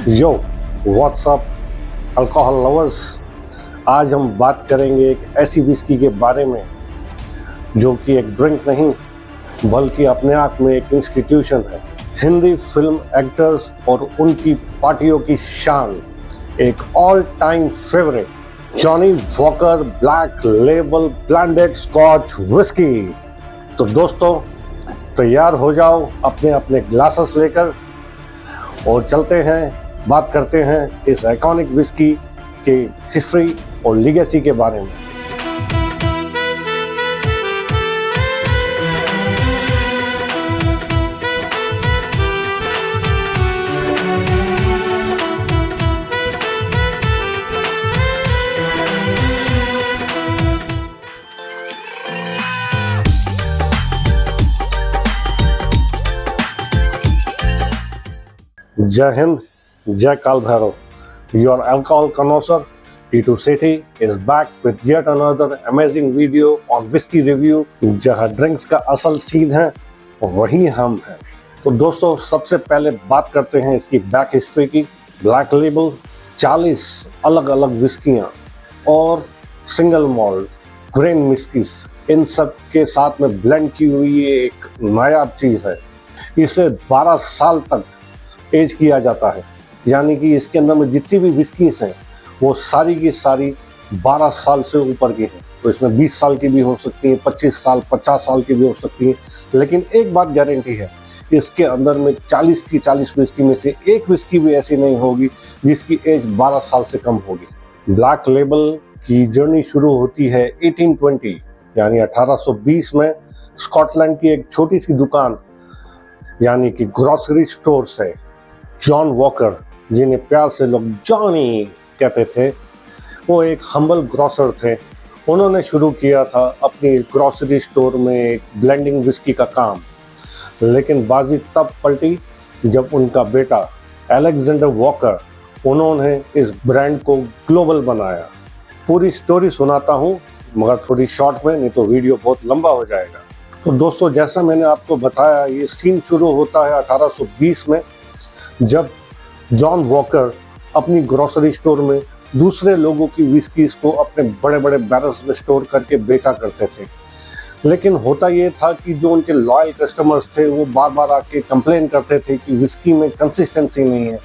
यो WhatsApp alcohol lovers. आज हम बात करेंगे एक ऐसी विस्की के बारे में जो कि एक ड्रिंक नहीं बल्कि अपने आप में एक इंस्टीट्यूशन है। हिंदी फिल्म एक्टर्स और उनकी पार्टियों की शान, एक all time favourite Johnnie Walker Black Label blended scotch whisky. तो दोस्तों तैयार हो जाओ अपने अपने ग्लासेस लेकर और चलते हैं, बात करते हैं इस आइकॉनिक विस्की के हिस्ट्री और लीगेसी के बारे में। जय हिंद, जय काल Bhairav. Your alcohol connoisseur T2 City is back with yet another amazing video on whiskey review, जहाँ ड्रिंक्स का असल सीन है वही हम हैं। तो दोस्तों सबसे पहले बात करते हैं इसकी बैक हिस्ट्री की। ब्लैक लेबल 40 अलग अलग विस्कियाँ और सिंगल मॉल्ट ग्रेन विस्कीज, इन सब के साथ में ब्लेंड की हुई एक नायाब चीज़ है। इसे 12 साल तक एज किया जाता है, यानी कि इसके अंदर में जितनी भी विस्कीज हैं वो सारी की सारी 12 साल से ऊपर की हैं। तो इसमें 20 साल की भी हो सकती हैं, 25 साल 50 साल की भी हो सकती हैं, लेकिन एक बात गारंटी है, इसके अंदर में 40 की 40 विस्की में से एक विस्की भी ऐसी नहीं होगी जिसकी एज 12 साल से कम होगी। ब्लैक लेबल की जर्नी शुरू होती है 1820 यानी 1820 में स्कॉटलैंड की एक छोटी सी दुकान यानी कि ग्रोसरी स्टोर से जॉन वॉकर, जिन्हें प्यार से लोग जॉनी कहते थे, वो एक हम्बल ग्रोसर थे। उन्होंने शुरू किया था अपनी ग्रोसरी स्टोर में एक ब्लेंडिंग विस्की का काम, लेकिन बाजी तब पलटी जब उनका बेटा अलेक्जेंडर वॉकर, उन्होंने इस ब्रांड को ग्लोबल बनाया। पूरी स्टोरी सुनाता हूँ मगर थोड़ी शॉर्ट में, नहीं तो वीडियो बहुत लंबा हो जाएगा। तो दोस्तों जैसा मैंने आपको बताया, ये सीन शुरू होता है 1820 में, जब जॉन वॉकर अपनी ग्रोसरी स्टोर में दूसरे लोगों की विस्कीज को अपने बड़े बड़े बैरल्स में स्टोर करके बेचा करते थे। लेकिन होता ये था कि जो उनके लॉयल कस्टमर्स थे वो बार बार आके कंप्लेन करते थे कि विस्की में कंसिस्टेंसी नहीं है,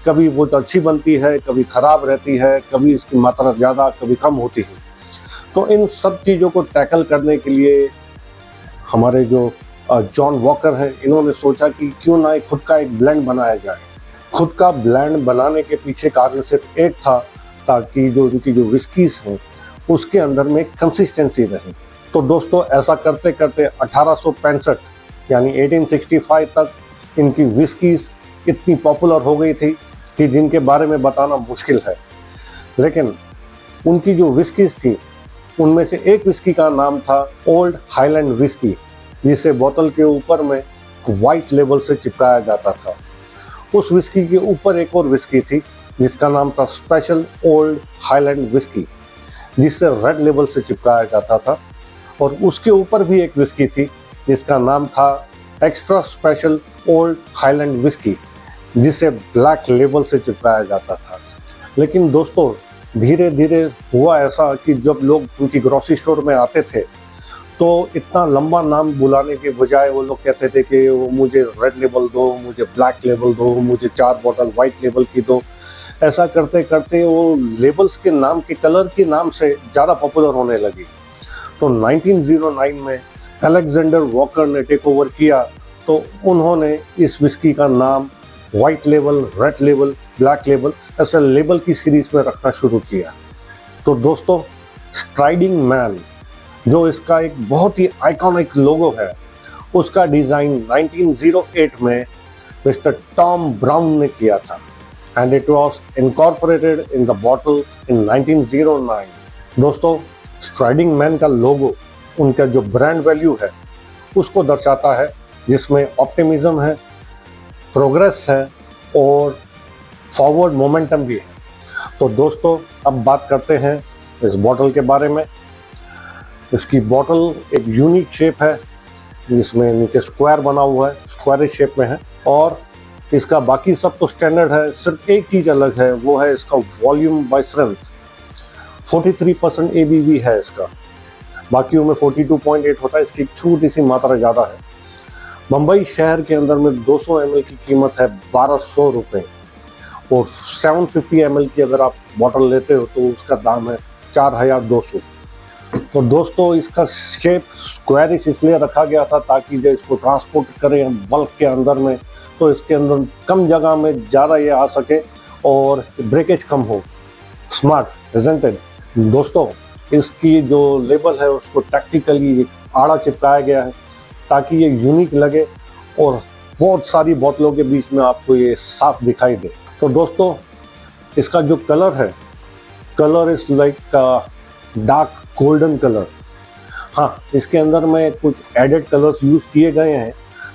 कभी वो अच्छी बनती है, कभी ख़राब रहती है, कभी इसकी मात्रा ज़्यादा कभी कम होती है। तो इन सब चीज़ों को टैकल करने के लिए हमारे जो जॉन वॉकर हैं, इन्होंने सोचा कि क्यों ना खुद का एक ब्लेंड बनाया जाए। खुद का ब्लेंड बनाने के पीछे कारण सिर्फ एक था, ताकि जो उनकी जो विस्कीज हैं उसके अंदर में कंसिस्टेंसी रहे। तो दोस्तों ऐसा करते करते 1865 यानी 1865 तक इनकी विस्कीज इतनी पॉपुलर हो गई थी कि जिनके बारे में बताना मुश्किल है। लेकिन उनकी जो विस्कीज थी उनमें से एक विस्की का नाम था ओल्ड हाईलैंड विस्की, जिसे बोतल के ऊपर में वाइट लेबल से चिपकाया जाता था। उस विस्की के ऊपर एक और विस्की थी जिसका नाम था स्पेशल ओल्ड हाईलैंड विस्की, जिसे रेड लेबल से चिपकाया जाता था। और उसके ऊपर भी एक विस्की थी जिसका नाम था extra special old highland whisky, जिसे ब्लैक लेबल से चिपकाया जाता था। लेकिन दोस्तों धीरे धीरे हुआ ऐसा कि जब लोग उनकी ग्रोसरी स्टोर में आते थे तो इतना लंबा नाम बुलाने के बजाय वो लोग कहते थे कि वो मुझे रेड लेबल दो, मुझे ब्लैक लेबल दो, मुझे 4 बोतल वाइट लेबल की दो। ऐसा करते करते वो लेबल्स के नाम के कलर के नाम से ज़्यादा पॉपुलर होने लगी। तो 1909 में अलेक्जेंडर वॉकर ने टेक ओवर किया, तो उन्होंने इस विस्की का नाम white label, red label, black label ऐसे लेबल की सीरीज में रखना शुरू किया। तो दोस्तों स्ट्राइडिंग मैन जो इसका एक बहुत ही आइकॉनिक लोगो है, उसका डिज़ाइन 1908 में मिस्टर टॉम ब्राउन ने किया था and it was incorporated in the bottle in 1909। दोस्तों स्ट्राइडिंग मैन का लोगो उनका जो ब्रांड वैल्यू है उसको दर्शाता है, जिसमें ऑप्टिमिज्म है, प्रोग्रेस है और फॉरवर्ड मोमेंटम भी है। तो दोस्तों अब बात करते हैं इस बॉटल के बारे में। इसकी बॉटल एक यूनिक शेप है, जिसमें नीचे स्क्वायर बना हुआ है, स्क्वायरिश शेप में है, और इसका बाकी सब तो स्टैंडर्ड है, सिर्फ एक चीज़ अलग है, वो है इसका वॉल्यूम बाय स्ट्रेंथ। 43% ABV है इसका, बाकियों में 42.8 होता है, इसकी छोटी सी मात्रा ज़्यादा है। मुंबई शहर के अंदर में 200 ml की कीमत है 1200 रुपये, और 750 ml की अगर आप बॉटल लेते हो तो उसका दाम है 4200। तो दोस्तों इसका शेप स्क्वायरिश इसलिए रखा गया था ताकि जब इसको ट्रांसपोर्ट करें बल्क के अंदर में तो इसके अंदर कम जगह में ज़्यादा ये आ सके और ब्रेकेज कम हो। Smart isn't it? दोस्तों इसकी जो लेबल है उसको टैक्टिकली आड़ा चिपकाया गया है ताकि ये यूनिक लगे और बहुत सारी बोतलों के बीच में आपको ये साफ दिखाई दे। तो दोस्तों इसका जो कलर है, colour is like dark golden colour. हाँ, इसके अंदर में कुछ एडेड कलर्स यूज़ किए गए हैं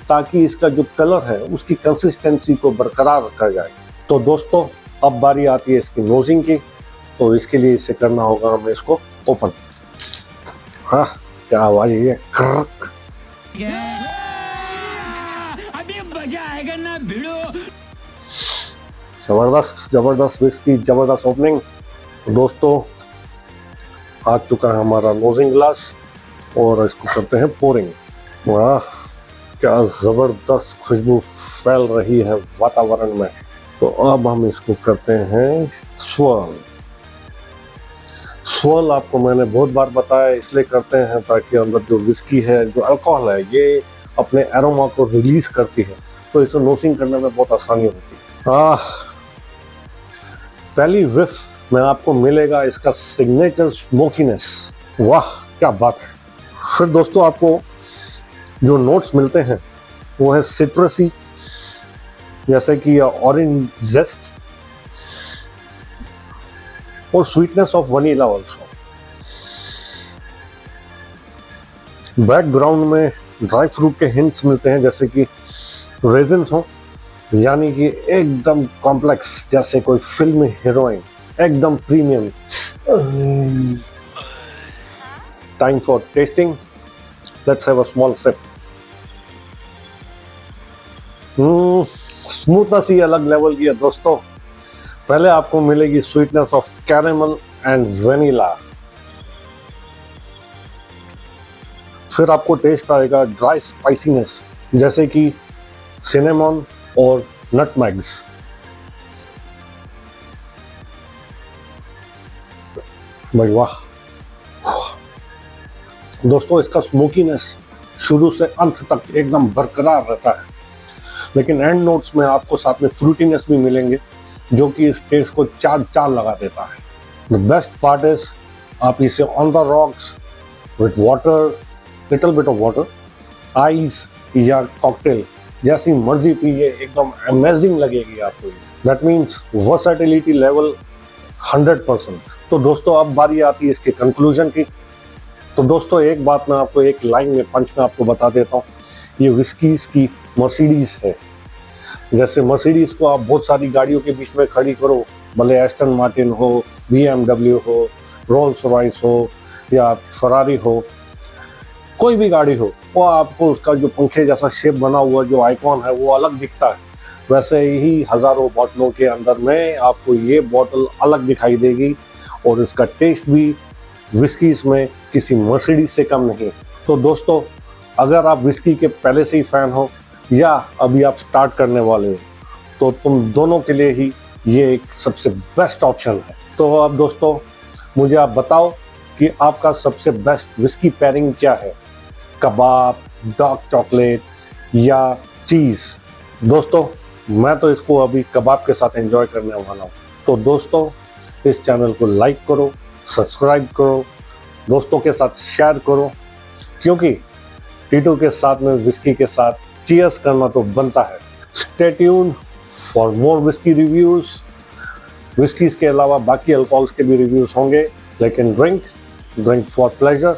ताकि इसका जो कलर है उसकी कंसिस्टेंसी को बरकरार रखा जाए। तो दोस्तों अब बारी आती है इसकी नोजिंग की, तो इसके लिए इसे करना होगा हमें इसको ओपन। हाँ, क्या आवाज है, क्रक। अभी मजा आएगा ना भिड़ो। जबरदस्त विस्की, जबरदस्त ओपनिंग। दोस्तों आ चुका है हमारा नोजिंग ग्लास और इसको करते हैं पोरिंग। वाह, क्या जबरदस्त खुशबू फैल रही है वातावरण में। तो अब हम इसको करते हैं स्वर्ल। स्वर्ल आपको मैंने बहुत बार बताया, इसलिए करते हैं ताकि अंदर जो विस्की है, जो अल्कोहल है, ये अपने एरोमा को रिलीज करती है, तो इसे नोसिंग करने में बहुत आसानी होती है। पहली विफ में आपको मिलेगा इसका सिग्नेचर स्मोकीनेस। वाह क्या बात है। फिर दोस्तों आपको जो नोट्स मिलते हैं वो है सिट्रसी, जैसे कि ऑरेंज जेस्ट और sweetness of vanilla also. Background में ड्राई फ्रूट के हिंट्स मिलते हैं, जैसे कि रेजिन्स हो, यानी कि एकदम कॉम्प्लेक्स, जैसे कोई फिल्म हीरोइन, एकदम premium. Time for tasting, let's have a small sip. Smoothness ही अलग लेवल की है दोस्तों। पहले आपको मिलेगी sweetness of caramel and vanilla, फिर आपको टेस्ट आएगा ड्राई स्पाइसीनेस, जैसे कि सिनेमन और नटमैग्स। भाई वाह दोस्तों, इसका स्मोकीनेस शुरू से अंत तक एकदम बरकरार रहता है, लेकिन एंड नोट्स में आपको साथ में फ्रूटीनेस भी मिलेंगे जो कि इस टेस्ट को चार लगा देता है। द बेस्ट पार्ट इज आप इसे on the rocks with water, little bit of water, ice या कॉकटेल जैसी मर्जी पिए, एकदम अमेजिंग लगेगी आपको। That means versatility level 100%। तो दोस्तों अब बारी आती है इसके कंक्लूजन की। तो दोस्तों एक बात मैं आपको एक लाइन में पंच में आपको बता देता हूँ, ये विस्कीज की मर्सिडीज है। जैसे मर्सिडीज को आप बहुत सारी गाड़ियों के बीच में खड़ी करो, भले एस्टन मार्टिन हो, BMW हो, रोल्स रॉयस हो या फरारी हो, कोई भी गाड़ी हो, वो आपको उसका जो पंखे जैसा शेप बना हुआ जो आइकॉन है वो अलग दिखता है। वैसे ही हज़ारों बोतलों के अंदर में आपको ये बोतल अलग दिखाई देगी और इसका टेस्ट भी विस्कीज में किसी मर्सिडीज से कम नहीं। तो दोस्तों अगर आप विस्की के पहले से ही फैन हो या अभी आप स्टार्ट करने वाले हो, तो तुम दोनों के लिए ही ये एक सबसे बेस्ट ऑप्शन है। तो अब दोस्तों मुझे आप बताओ कि आपका सबसे बेस्ट विस्की पेयरिंग क्या है, कबाब, डार्क चॉकलेट या चीज़? दोस्तों मैं तो इसको अभी कबाब के साथ एंजॉय करने वाला हूँ। तो दोस्तों इस चैनल को लाइक करो, सब्सक्राइब करो, दोस्तों के साथ शेयर करो, क्योंकि टीटू के साथ में विस्की के साथ चीयर्स करना तो बनता है। Stay tuned for more whisky reviews. Whiskeys के अलावा बाकी अल्कोहल्स के भी रिव्यूज होंगे, लेकिन drink for pleasure,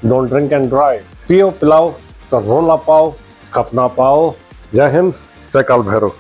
don't drink and drive. पियो पिलाओ तो रोला पाओ, कप ना पाओ। जय हिंद, जय काल भैरव।